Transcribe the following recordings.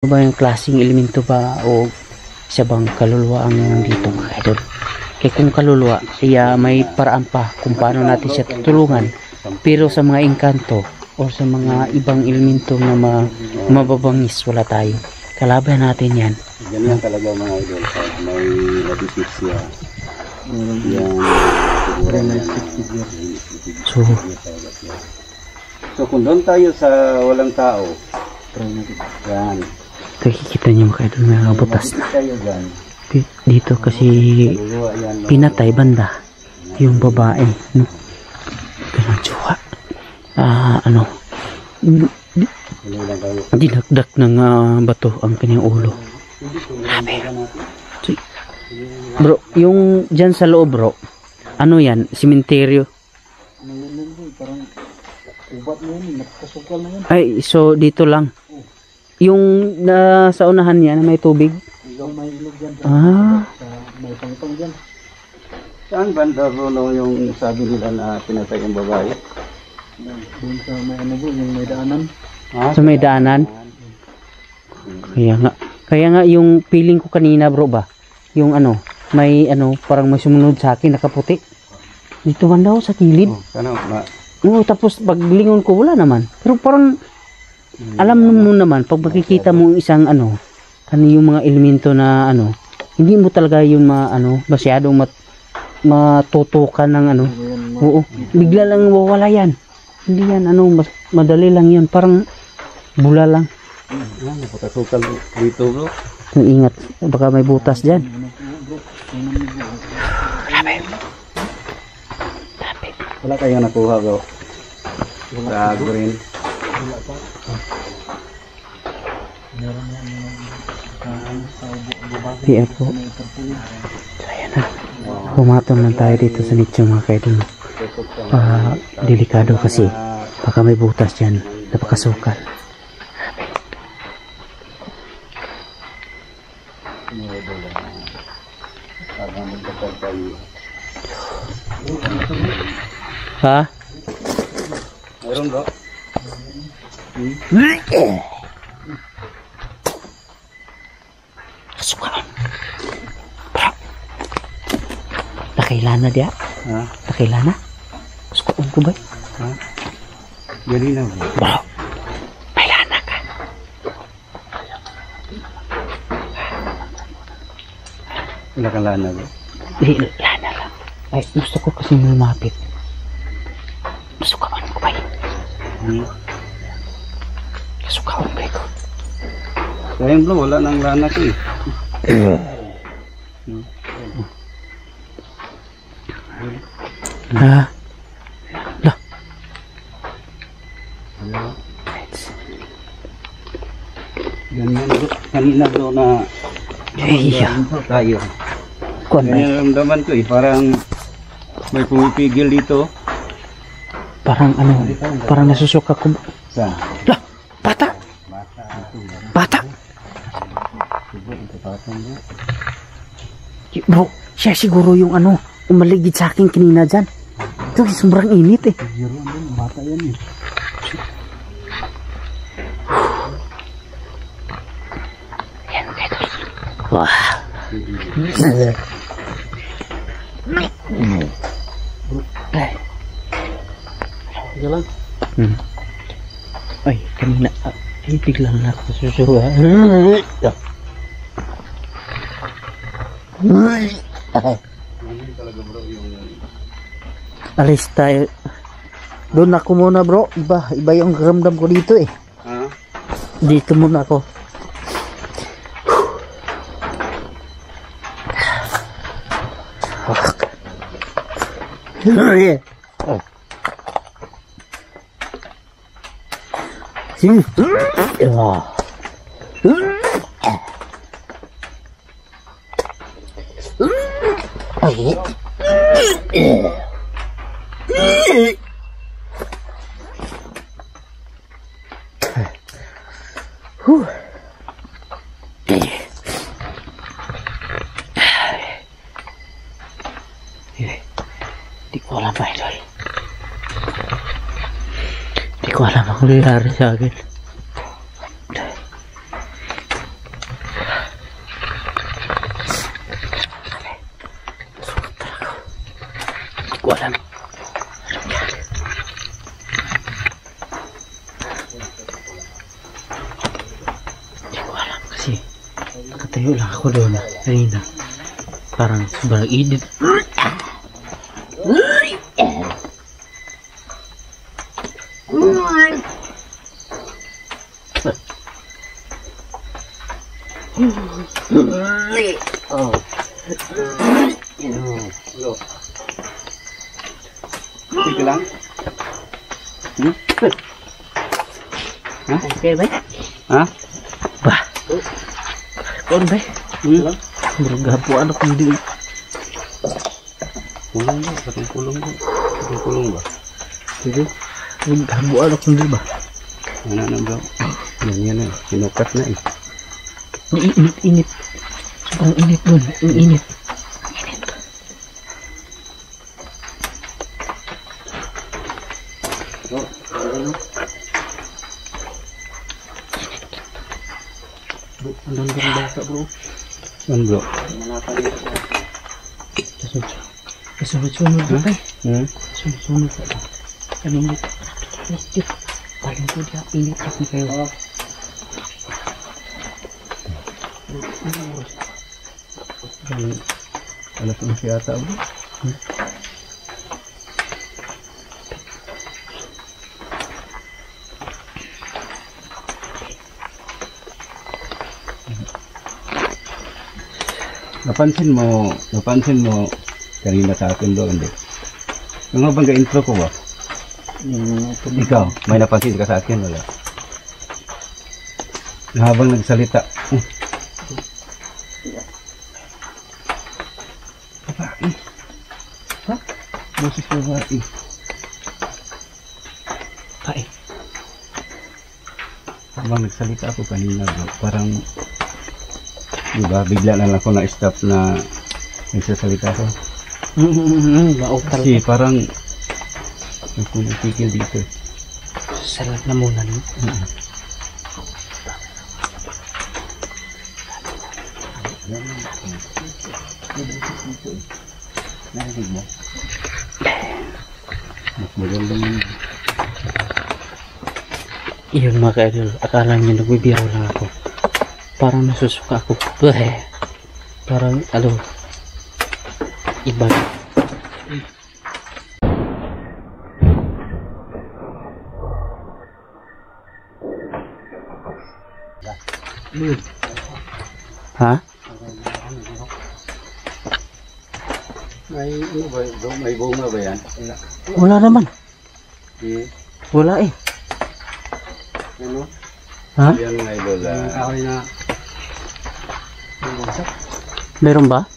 Ano ba yung klaseng elemento ba o isa bang kaluluwa ang nandito mga idol? Kaya kung kaluluwa, iya may paraan pa kung paano natin siya tutulungan. Pero sa mga engkanto o sa mga ibang elemento na mababangis, wala tayo. Kalaban natin yan. Ganyan talaga mga idol. May nabisip siya. So kung doon tayo sa walang tao, yan. Nakikita niyo mga idol, may butas na. Tayo dyan. Dito kasi pinatay banda yung babae. Ganun jowa. Dinagdak ng bato ang kanyang ulo. Bro, yung dyan sa loob bro, ano yan? Simenteryo? Parang ubat mo yun, nakasukal na yan. Ay, so dito lang. Yung sa unahan niya na may tubig? May ilog dyan. May pangpang dyan. Saan banda bro yung sabi nila na pinatay ang babae? Doon sa may ano bro, yung may daanan. Sa may daanan? Kaya nga yung feeling ko kanina bro ba? Yung may parang may sumunod sa akin nakaputi. Dito man daw sa kilid. Tapos paglingon ko wala naman. Pero parang alam mo naman pag makikita mo isang yung mga elemento na hindi mo talaga yun masyadong matutukan ng oo, bigla lang wawala yan. Hindi yan madali lang yun, parang bula lang. Napakasukal dito bro. Ingat, baka may butas dyan. Wala kayong nakuha bro sa green. Iya po. Ayan na. Pumatong lang tayo dito sa nicho mga kaidol. Delikado kasi. Baka may butas dyan. Napakasukal. Ha? Meron bro? Kasukaan. Bro. Nakilana dia? Ha? Nakilana? Kasukaan ko ba? Ha? Gani na bro. Bro. Nakilana ka. Wala kang lana bro. Hindi, lana lang. Ay, gusto ko kasi lumapit. Kasukaan ko ba yun? Kasukaan ba ko? Sayang bro, wala nang lana ko eh. Lah. Ganyan bro. Kanina bro na Iya. Tayo. Kuan ba? Ganyan ramdaman ko eh. Parang may pumipigil dito. Parang parang nasusuka ko. Saan? Lah, bata. Bata. Bro, siya siguro yung umaligid sa akin kanina dyan. Ito, sobrang init eh. Bata yan eh. Yan, ito. Wah. Ay. Jalan. Ay, kanina. Ay, biglang nakasusuga. Alis tayo. Doon ako muna bro. Iba yung ramdam ko dito eh. Ha? Dito muna ako. Di ko alam pa idol. Di ko alam ang nangyari sa akin. ko alam. Hindi ko alam kasi nakatayo lang ako doon kanina. Parang sobrang init. Oh. Sige lang. Ha? Okay ba? Ha? Ba? Kon ba? Bergapuan ako hindi. Kulong ba? Katong kulong ba? Katong kulong ba? Sige. Bergapuan ako hindi ba? Ano na bro? Yan eh. Sinukat na eh. Init. Sobrang init doon. Ang init. Oh, ano? Bro, andun ka rin bata bro. Saan bro? Kasunod-sunod ba tayo? Sunod-sunod ba tayo? Kanina. Paling ko diya. Init ako kayo. Alas 11 yata bro. Napansin mo kanina sa akin doon, hindi? Yung nga bang intro ko ba? Ikaw, may napansin ka sa akin, wala? Habang nagsalita, babae. Ha? Boses babae. Pae. Habang nagsalita ako kanina bro, parang diba, bigla na lang ako na-stop na nagsasalita ko. Kasi parang nagpumipikil dito. Salat na muna no? Narinig mo? Mas maganda yun. Iyon mga ka-idol, akala niyo nagbibiro lang ako. Parang nasusuka ako. Parang iba. Ha? May bunga ba yan? Wala naman. Hmm? Wala eh. Ano? Ha? Yan mga idol. Meron ba?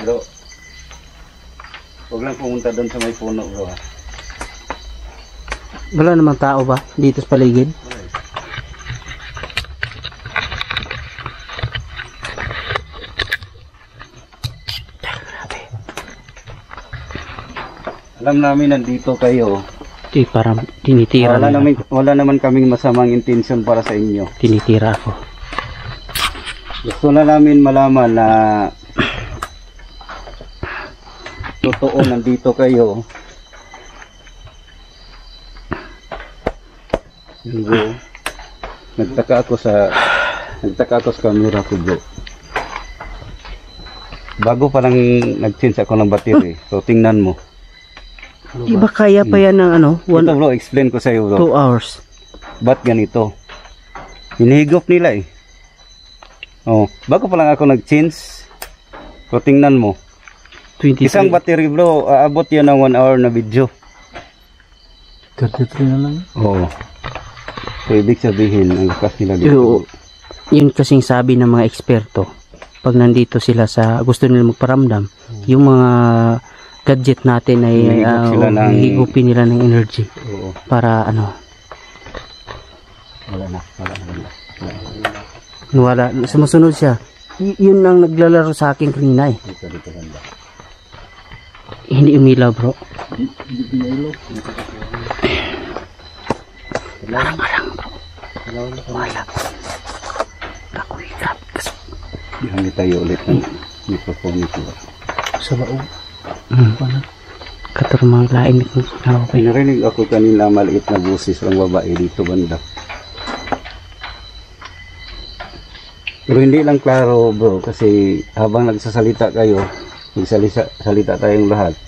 Bro, huwag lang pumunta doon sa may puno bro ha. Wala namang tao ba dito sa paligid? Alam namin nandito kayo. Di, parang tinitira Wala naman kaming masamang intensyon para sa inyo. Tinitira ako. Gusto na namin malaman na totoo nandito kayo. Bro, nagtaka ako sa camera ko bro. Bago pa lang nag-change ako ng battery. So tingnan mo. Di ba kaya pa yan ng Ito bro, explain ko sa iyo bro. 2 hours. Ba't ganito? Hinihigop nila eh. Oh, bago pa lang ako nag-change. So tingnan mo. 23. Isang battery bro, aabot yan ng 1 hour na video. 33 na lang. Oo. So ibig sabihin, ang lakas nila Yo, dito. yun kasing sabi ng mga eksperto. Pag nandito sila sa gusto nila magparamdam, yung mga gadget natin ay higupin nila ng energy. Oo. Para wala. Sumusunod siya. Yun ang naglalaro sa akin kanina eh. Dito ganda. Hindi umilaw bro. Alang bro. Wala. Ako hirap. Hindi tayo ulit ng microphone nito. Sa loob. Katurmang lain ko okay. Narinig ako kanina maliit na busis ng babae dito banda. Pero hindi lang klaro bro kasi habang nagsasalita kayo, nagsalita tayong lahat.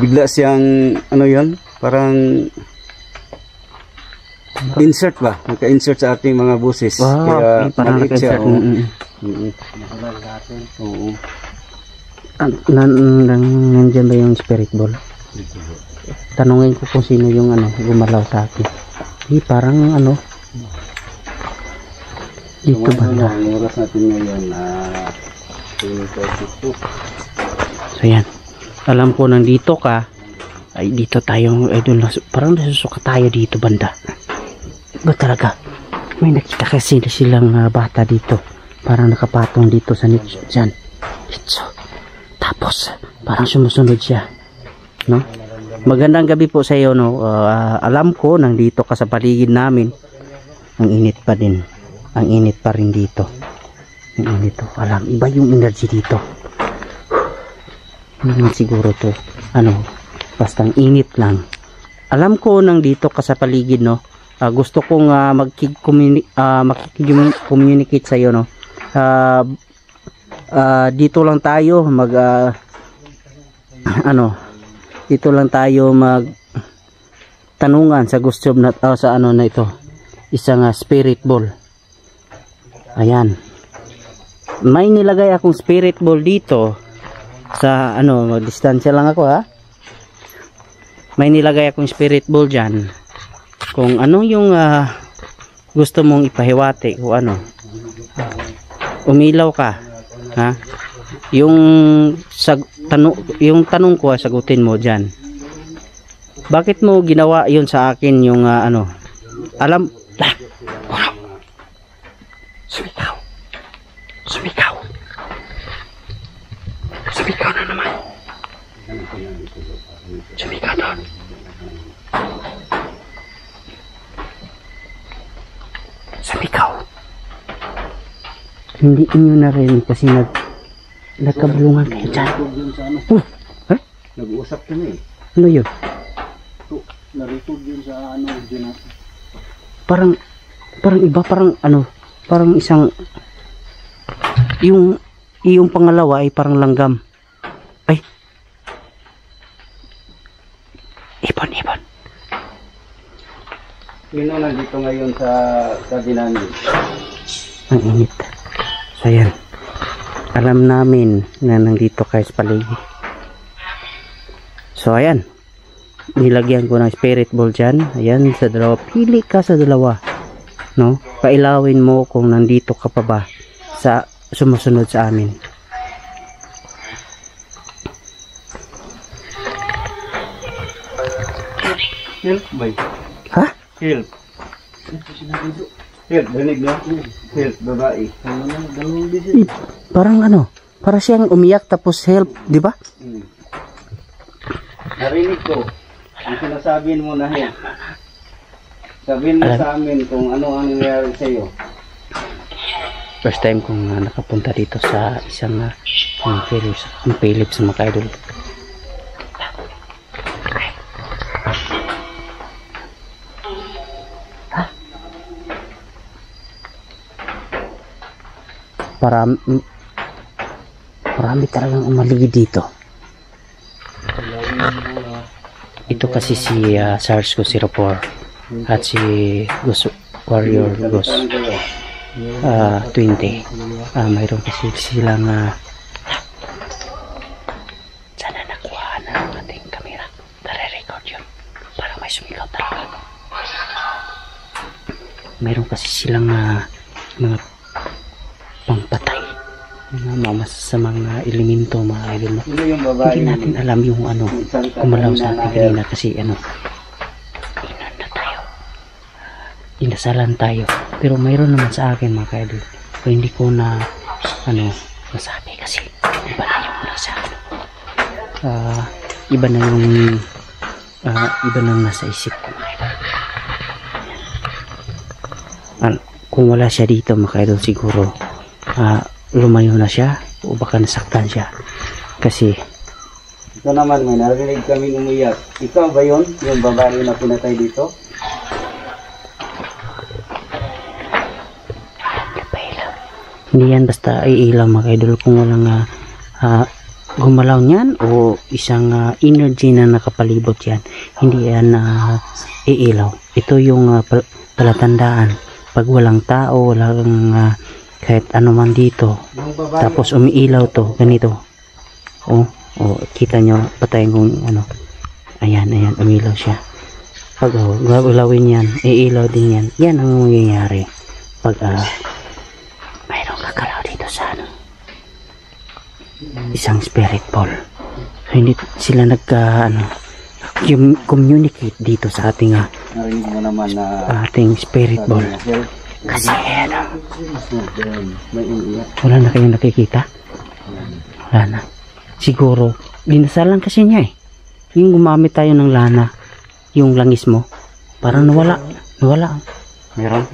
Bigla siyang ano yon, parang insert ba? Naka-insert sa ating mga busis. Kaya parang maliit siya. naka-insert. Oo. Nandiyan ba yung spirit ball? Tanungin ko kung sino yung ano gumalaw sa akin. Parang ano dito banda. Ang oras natin ngayon 22. So yan, alam ko nandito ka, ay dito tayo idol, parang nasusuka tayo dito banda. Ba talaga may nakita kasi silang bata dito, parang nakapatong dito sa nicho dyan. Tapos parang sumusunod siya, no? Magandang gabi po sa iyo, no? Alam ko nandito ka sa paligid namin. Ang init pa din, ang init pa rin dito. Ang init to, alam, iba yung energy dito. Hindi siguro to ano, basta ang init lang. Alam ko nandito ka sa paligid, no? Gusto kong makikipag-communicate sa iyo, no? Dito lang tayo dito lang tayo mag tanungan sa gusto na sa ano na ito, isang spirit ball. Ayan, may nilagay akong spirit ball dito sa ano, distansya lang ako ha. May nilagay akong spirit ball dyan. Kung ano yung gusto mong ipahiwati, o ano, umilaw ka ha, yung tanong ko sagutin mo diyan. Bakit mo ginawa yun sa akin yung ano, alam sumikaw na naman, sumikaw doon. Sumikaw. Hindi inyo na rin kasi nagkabulungan kayo dyan. Nag-uusap kami. Ano yun? Naritod yun sa ano dyan. Parang iba, parang ano, parang isang yung pangalawa ay parang langgam. Ay, ibon. Sino nandito ngayon sa tabi namin? Ang init. So yan, alam namin na nandito kayo sa paligid. So ayan, nilagyan ko ng spirit ball dyan. Ayan, sa dalawa, pili ka sa dalawa, no? Pailawin mo kung nandito ka pa ba sa sumusunod sa amin. Help ba? Ha? Help. Help, danig na? Help, babae. Parang ano, para siyang umiyak tapos help, di ba? Narinig ko. Ang sinasabihin mo na help. Sabihin mo sa amin kung ano ang nangyayari sa iyo. First time kong nakapunta dito sa isang Philips sa mga idol. Marami talagang umaligid dito. Ito kasi si SARS ko 04 at si Ghost Warrior Ghost 20. Mayroon kasi silang sana nakuha na ang ating camera. Nare-record yun para may sumigaw talaga. Mayroon kasi silang mga pangpatay, mga masasamang elemento, mga idol. Hindi natin alam yung ano kumalaw sa atin kanina kasi ano, inan na tayo, inasalan tayo, pero mayroon naman sa akin mga idol, pero hindi ko na ano masabi kasi iba na yung nasa ano, iba na yung iba nang nasa isip ko mga idol. Kung wala siya dito mga idol, siguro lumayo na siya o baka nasaktan siya kasi Ito naman, may narinig kaming umiyak. Ikaw ba yun? Yung babae na pinatay dito? Hindi yan basta iilaw mga idol kung walang gumalaw niyan o isang energy na nakapalibot yan. Hindi yan iilaw. Ito yung palatandaan. Pag walang tao, walang kahit ano man dito. Tapos umiilaw to, ganito. Oh, kita nyo, patayin kung ano. Ayan, umilaw siya. Pag gulawin yan, iilaw din yan. Yan ang mangyayari. Pag mayroong kakalaw dito sa isang spirit ball. So, hindi sila communicate dito sa ating Narinig mo naman na ating spirit ball. Kasi may umiyak. wala na kayong nakikita? Wala na. Siguro, dinasalan kasi niya eh. Yung gumamit tayo ng lana, yung langis mo, parang nawala. Meron? Meron.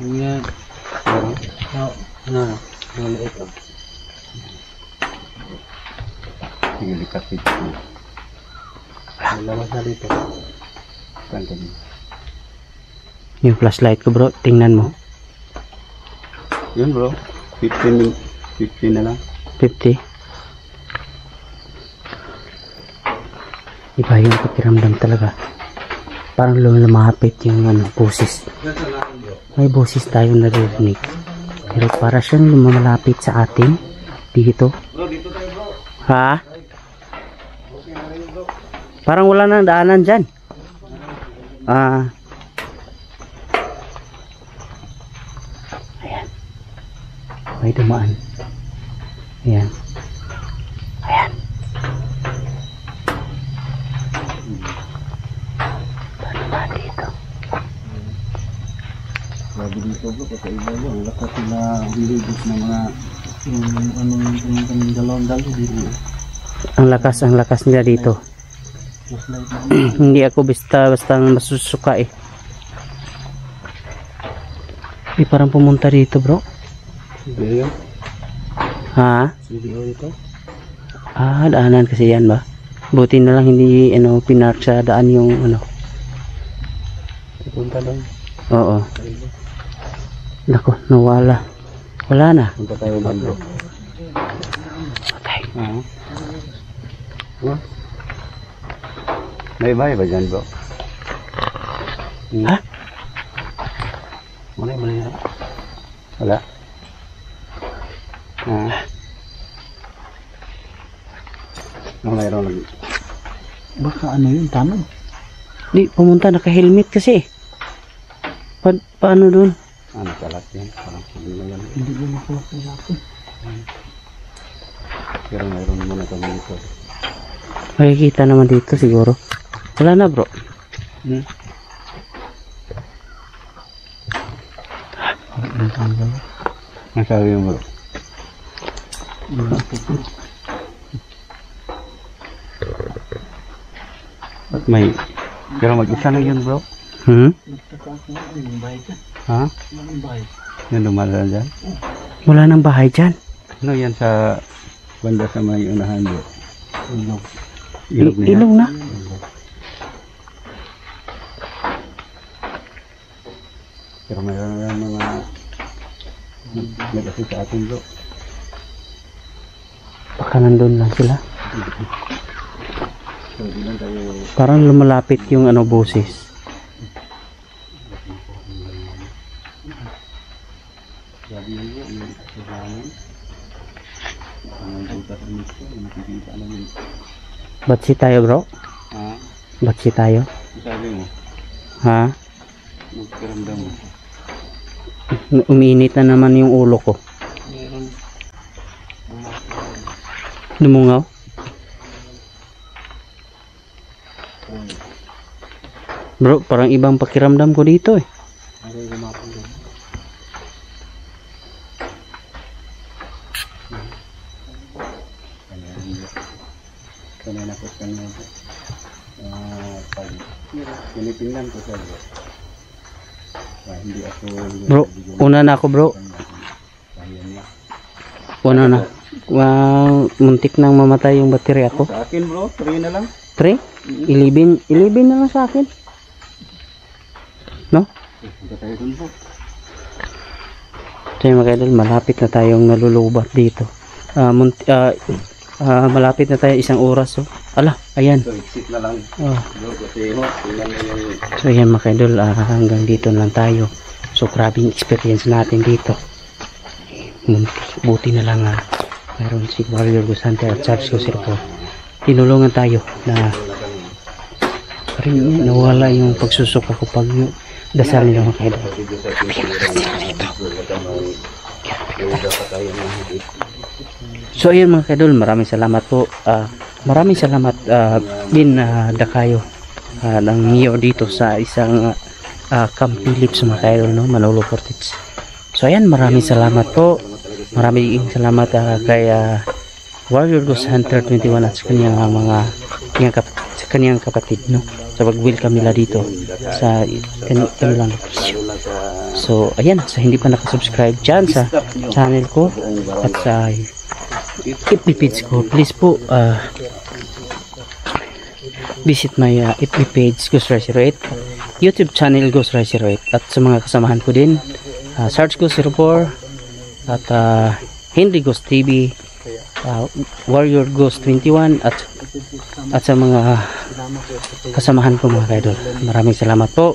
Wala ito. Sige, likat dito. Wala na dito. Kanta mo. Yung flashlight ko bro, tingnan mo. Yun bro, 15 na lang. 50. Iba yung pakiramdam talaga. Parang lumapit yung boses. May boses tayong naririnig. Pero para siyang lumalapit sa atin dito. Bro, dito tayo bro. Ha? Parang wala nang daanan dyan. Ayan. May dumaan. Ayan. Paano ba dito? Sabi dito bro, kakaiba bro. Ang lakas sila bilibig ng mga yung kaming dalawang dito. Ang lakas nila dito. Hindi ako basta masusuka eh. Parang pumunta dito bro. Sige. Ha? Sige dito. Daanan kasi yan ba? Buti na lang hindi pinark sa daan yung Punta lang. Oo. Nako, nawala. Wala na. Punta tayo lang bro. Okay. May bahay ba dyan bro? Ha? Wala na. Wala. Mayroon lagi. Baka yun, tanong. Di, pumunta naka-helmet kasi. Paano dun? Nakalat yan. Parang yan. Hindi ko makuha sa lapin. Pero mayroon muna kami dito. Makikita naman dito siguro. Wala na bro. Ang sabi mo bro? At may pero mag-isa lang yun bro. Ha? Yan dumadaan dyan? Wala nang bahay dyan. Ano yan sa banda sa may unahan bro? Ilog na. Pero mayroon na mga nag-asig sa atin bro. Baka nandun lang sila. So di lang tayo. Parang lumalapit yung boses. Sabi yun bro, yung kasalanan. Ang butas nito, nakikita namin. Batsi tayo bro? Ha? Batsi tayo? Sabi mo, Ha? magkaramdam mo. Umiinit na naman yung ulo ko. Meron. Lumungaw? Bro, parang ibang pakiramdam ko dito eh. Ano yung gumapon doon? Kanina ko kanina po. Pag pinipinggan ko sa bro. Hindi ako... Bro, una na ako bro. Una na. Muntik nang mamatay yung battery ako. Sa akin bro, 3 na lang. 3? 11 na lang sa akin. No? Punta tayo dun po. So mga idol, malapit na tayong nalulubat dito. Malapit na tayo 1 oras. So, ala, ayan. So, exit na lang. Oh. Kasi tingnan mo yung... So ayan mga idol, hanggang dito lang tayo. So grabing experience natin dito. Buti na lang mayroon si Warrior Ghost Hunter at Charles Ghost Hunter. Tinulungan tayo na rin nawala yung pagsusuka ko pag dasal nila mga idol. So ayun mga idol, maraming salamat po. Maraming salamat din Dakayo ng Mio dito sa isang Camp Philips mga idol, no? Manolo Fortich. So ayan, maraming salamat po. Maraming salamat kay Warrior Ghost Hunter 21 at sa kanyang kapatid, no? Sa pag-welcome nila dito sa kanilang location. So ayan, sa hindi pa nakasubscribe dyan sa channel ko at sa FB page ko, please po visit my FB page Ghost Rider 08, YouTube channel Ghost Rider 08, at sa mga kasamahan ko din Sarge Ghost 04 at Henry Ghost TV, Warrior Ghost 21 at sa mga kasamahan ko mga idol. Maraming salamat po.